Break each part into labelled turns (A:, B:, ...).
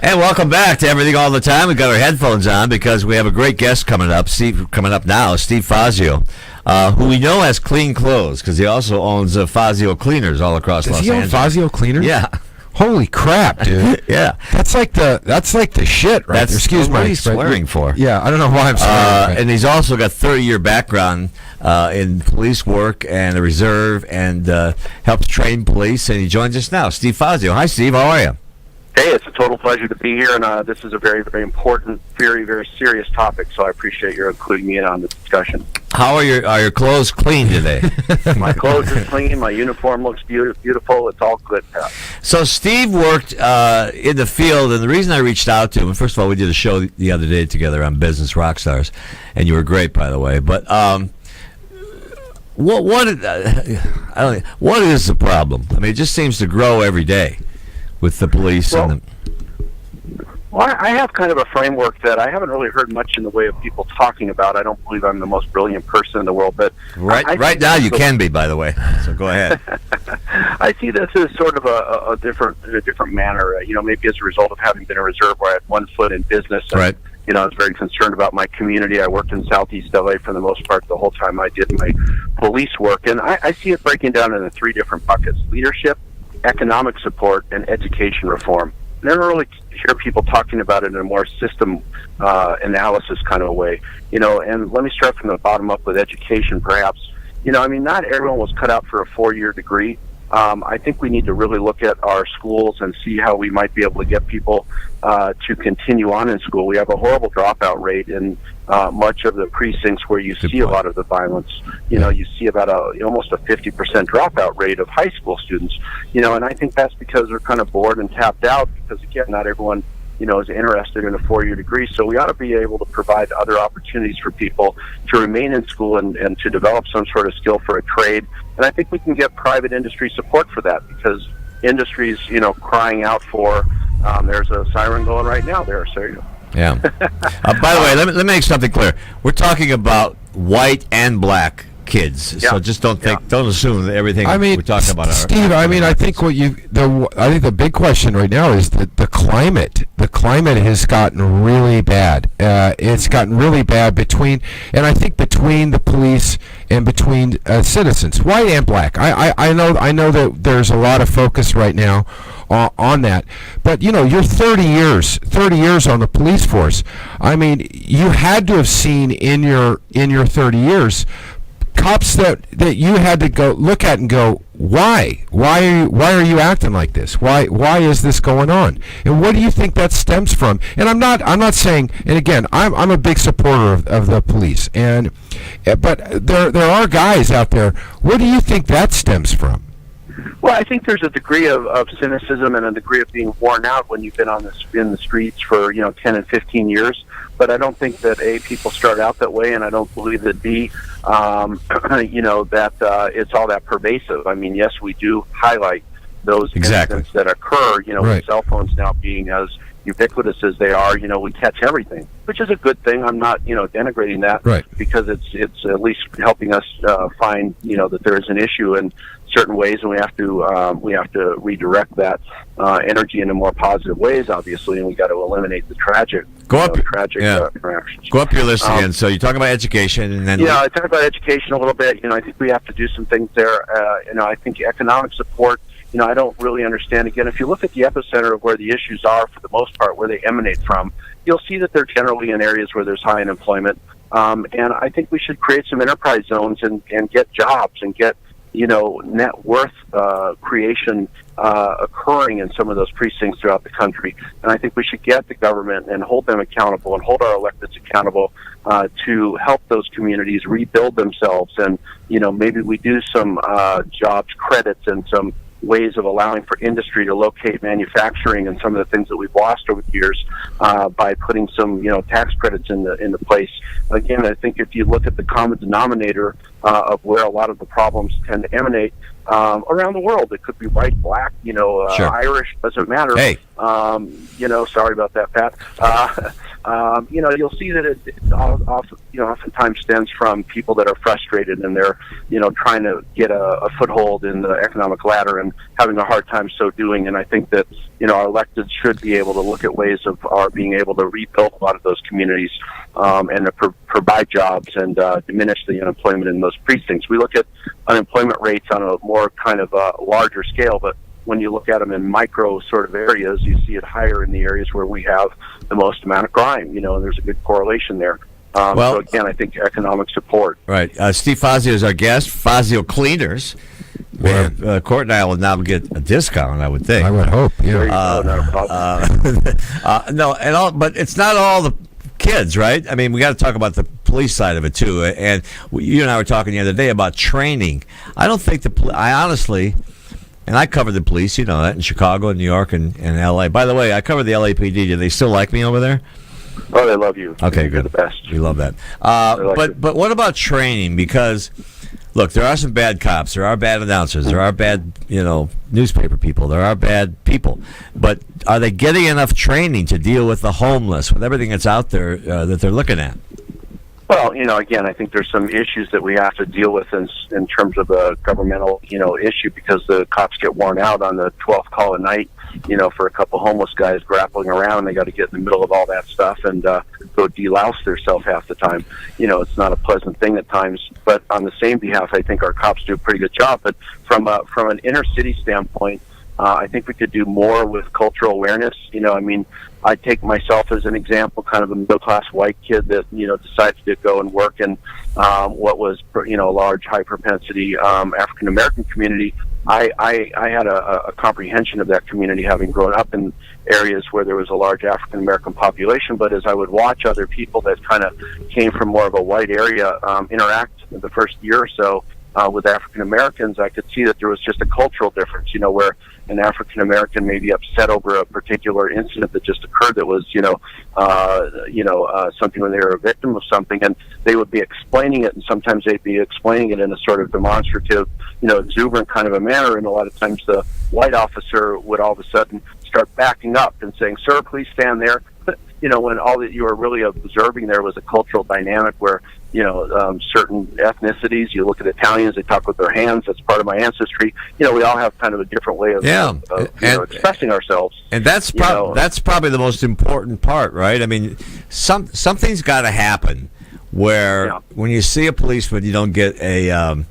A: And welcome back to Everything All the Time. We've got our headphones on because we have a great guest coming up. Steve Fazio, who we know has clean clothes because he also owns Fazio Cleaners all across Los Angeles.
B: Does he own Fazio Cleaners?
A: Yeah.
B: Holy crap, dude!
A: Yeah,
B: that's like the shit, right?
A: That's
B: Excuse
A: what
B: me.
A: he's swearing for.
B: Yeah, I don't know why I'm swearing.
A: And he's also got 30-year background in police work and the reserve, and helps train police. And he joins us now, Steve Fazio. Hi, Steve. How are you?
C: Hey, it's a total pleasure to be here, and this is a very, very important, very, very serious topic, so I appreciate your including me in on the discussion.
A: How are your clothes clean today?
C: My clothes are clean, my uniform looks beautiful, it's all good now.
A: So Steve worked in the field, and the reason I reached out to him, first of all, we did a show the other day together on Business Rockstars, and you were great, by the way, but what is the problem? I mean, it just seems to grow every day with the police.
C: Well, I have kind of a framework that I haven't really heard much in the way of people talking about. I don't believe I'm the most brilliant person in the world, but
A: right now you can be, by the way. So go ahead.
C: I see this as sort of a different manner. Maybe as a result of having been a reserve where I had one foot in business. And,
A: right.
C: I was very concerned about my community. I worked in Southeast LA for the most part the whole time I did my police work, and I see it breaking down into three different buckets: leadership, economic support, and education reform. I never really hear people talking about it in a more system analysis kind of a way. And let me start from the bottom up with education, perhaps. Not everyone was cut out for a 4-year degree. I think we need to really look at our schools and see how we might be able to get people to continue on in school. We have a horrible dropout rate in much of the precincts where you see a lot of the violence. You see about almost a 50% dropout rate of high school students. And I think that's because they're kind of bored and tapped out because, again, not everyone is interested in a 4-year degree. So we ought to be able to provide other opportunities for people to remain in school and to develop some sort of skill for a trade. And I think we can get private industry support for that because industry's, crying out for, there's a siren going right now there, so
A: Yeah. By the way, let me make something clear. We're talking about white and black kids, so just don't assume that everything we're talking about.
B: Steve, I think the big question right now is the climate. The climate has gotten really bad. It's gotten really bad between the police and between citizens, white and black. I know that there's a lot of focus right now on that, but you're 30 years on the police force. You had to have seen in your 30 years cops that you had to go look at and go, why are you acting like this? Why is this going on? And what do you think that stems from? And I'm not saying, and again, I'm a big supporter of the police, but there are guys out there. What do you think that stems from?
C: Well, I think there's a degree of cynicism and a degree of being worn out when you've been in the streets for 10 and 15 years. But I don't think that people start out that way, and I don't believe that that it's all that pervasive. Yes, we do highlight those incidents that occur.
B: Right.
C: With cell phones now being as ubiquitous as they are, we catch everything, which is a good thing. I'm not, denigrating that,
B: right,
C: because it's at least helping us find, that there is an issue in certain ways, and we have to redirect that energy into more positive ways, obviously, and we got to eliminate the tragic. Interactions.
A: Go up your list again. So you're talking about education, and then
C: I talk about education a little bit. I think we have to do some things there. I think economic support. I don't really understand. Again, if you look at the epicenter of where the issues are, for the most part, where they emanate from, you'll see that they're generally in areas where there's high unemployment. And I think we should create some enterprise zones and get jobs and get net worth creation occurring in some of those precincts throughout the country. And I think we should get the government and hold them accountable and hold our electeds accountable to help those communities rebuild themselves. And, maybe we do some jobs credits and some ways of allowing for industry to locate manufacturing and some of the things that we've lost over the years by putting some tax credits into place. Again, I think if you look at the common denominator of where a lot of the problems tend to emanate around the world, it could be white, black,
A: Sure.
C: Irish, doesn't matter.
A: Hey.
C: Sorry about that, Pat. you'll see that it oftentimes stems from people that are frustrated and they're, trying to get a foothold in the economic ladder and having a hard time so doing. And I think that, our electeds should be able to look at ways of being able to rebuild a lot of those communities and to provide jobs and diminish the unemployment in those precincts. We look at unemployment rates on a more kind of larger scale, but when you look at them in micro sort of areas, you see it higher in the areas where we have the most amount of crime, and there's a good correlation there. So again, I think economic support.
A: Right. Steve Fazio is our guest, Fazio Cleaners. Where Court and I will now get a discount, I would think.
B: I would hope, yeah.
C: There you go, not a problem.
A: But it's not all the kids, right? I mean, we got to talk about the police side of it too. And you and I were talking the other day about training. I don't think I honestly, and I covered the police, that in Chicago, and New York, and L.A. By the way, I covered the LAPD. Do they still like me over there?
C: Oh, they love you.
A: Okay,
C: You're
A: good.
C: the best.
A: We love that.
C: Like
A: But what about training? Because look, there are some bad cops. There are bad announcers. There are bad, newspaper people. There are bad people. But are they getting enough training to deal with the homeless, with everything that's out there that they're looking at?
C: Well, again, I think there's some issues that we have to deal with in terms of a governmental, issue, because the cops get worn out on the 12th call at night, for a couple homeless guys grappling around. They got to get in the middle of all that stuff and go delouse themselves half the time. It's not a pleasant thing at times. But on the same behalf, I think our cops do a pretty good job. But from an inner city standpoint, I think we could do more with cultural awareness. I take myself as an example, kind of a middle-class white kid that, decided to go and work in what was, a large, high-propensity African-American community. I had a comprehension of that community, having grown up in areas where there was a large African-American population. But as I would watch other people that kind of came from more of a white area interact the first year or so with African-Americans, I could see that there was just a cultural difference, where an African-American may be upset over a particular incident that just occurred that was, something when they were a victim of something, and they would be explaining it, and sometimes they'd be explaining it in a sort of demonstrative, exuberant kind of a manner, and a lot of times the white officer would all of a sudden start backing up and saying, "Sir, please stand there." But, when all that you were really observing there was a cultural dynamic where, certain ethnicities, you look at Italians, they talk with their hands. That's part of my ancestry. We all have kind of a different way of expressing ourselves.
A: And that's probably the most important part, right? I mean, something's got to happen where when you see a policeman, you don't get a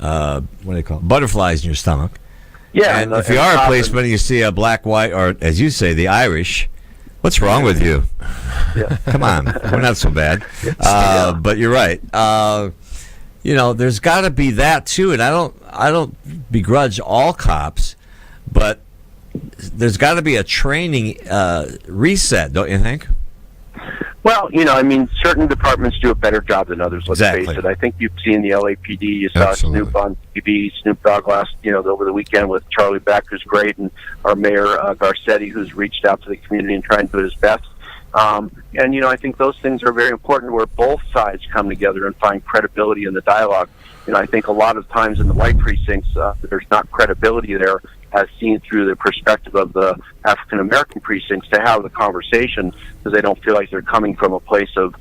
A: what do they call it? Butterflies in your stomach.
C: Yeah.
A: And if you are a policeman and you see a black, white, or as you say, the Irish, what's wrong with you?
C: Yeah.
A: Come on, we're not so bad. But you're right. There's got to be that too, and I don't begrudge all cops, but there's got to be a training reset, don't you think?
C: Well, certain departments do a better job than others. Let's face it. I think you've seen the LAPD. You saw Snoop on TV, Snoop Dogg over the weekend with Charlie Beck, who's great, and our mayor Garcetti, who's reached out to the community and trying to do his best. And I think those things are very important, where both sides come together and find credibility in the dialogue. I think a lot of times in the white precincts, there's not credibility there, as seen through the perspective of the African-American precincts, to have the conversation, because they don't feel like they're coming from a place of,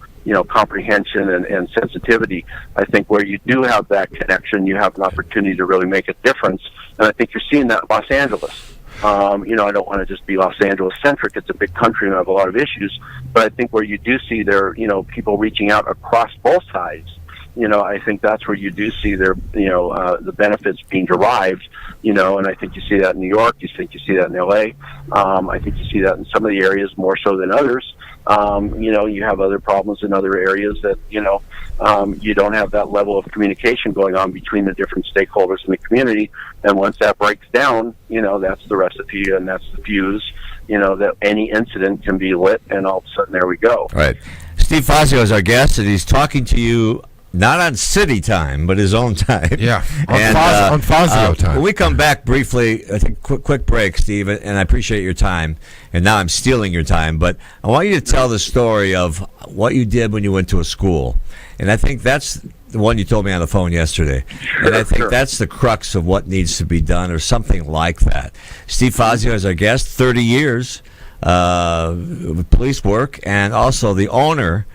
C: comprehension and sensitivity. I think where you do have that connection, you have an opportunity to really make a difference. And I think you're seeing that in Los Angeles. I don't want to just be Los Angeles-centric. It's a big country and I have a lot of issues. But I think where you do see there, people reaching out across both sides, I think that's where you do see their, the benefits being derived, and I think you see that in New York. You see that in L.A. I think you see that in some of the areas more so than others. You have other problems in other areas that, you don't have that level of communication going on between the different stakeholders in the community. And once that breaks down, that's the recipe and that's the fuse, that any incident can be lit, and all of a sudden there we go.
A: Right. Steve Fazio is our guest, and he's talking to you not on city time, but his own time.
B: Yeah, on Fazio time.
A: When we come back briefly, I think quick break, Steve, and I appreciate your time. And now I'm stealing your time, but I want you to tell the story of what you did when you went to a school. And I think that's the one you told me on the phone yesterday. And I think that's the crux of what needs to be done, or something like that. Steve Fazio is our guest, 30 years police work, and also the owner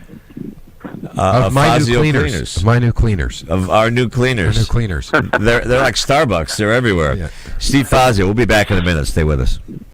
B: Of my
A: Fazio
B: new cleaners. Of my new cleaners.
A: Of our new cleaners.
B: Our new cleaners.
A: They're like Starbucks. They're everywhere.
B: Yeah.
A: Steve Fazio. We'll be back in a minute. Stay with us.